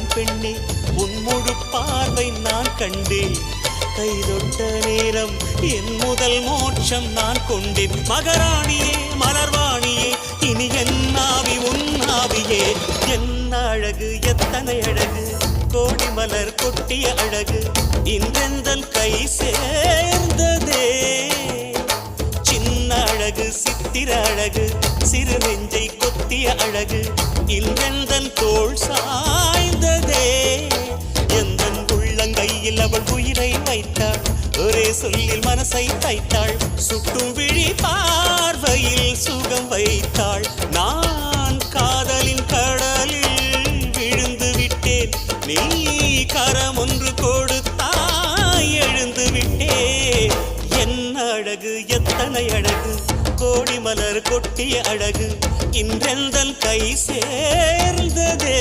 நான் பெண்ணே உன் முழு பார்வை நான் கண்டேன் கைதொட்ட நேரம் என் முதல் மோட்சம் நான் கொண்டேன் மகராணியே மலர்வாணியே இனி என் ஆவி உன் ஆவியே என்ன அழகு எத்தனை அழகு கோடி மலர் கொட்டிய அழகு இன்றெந்தன் கை சேர்ந்ததே சின்ன அழகு சித்திர அழகு சிறு நெஞ்சை கொத்திய அழகு இன்றெந்தன் தோள் சாய்ந்ததே எந்தன் உள்ளங்கையில் அவள் உயிரை வைத்தாள் ஒரே சொல்லில் மனசை தைத்தாள் சுட்டும் விழி பார்வையில் சுகம் வைத்தாள் நான் காதலின் கடலில் விழுந்து விட்டேன் நீ கரம் ஒன்று கொடுத்தாய் எழுந்து விட்டேன் என்ன அழகு எத்தனை அழகு கோடி மலர் கொட்டிய அழகு இன்றெந்தன் கை சேர்ந்ததே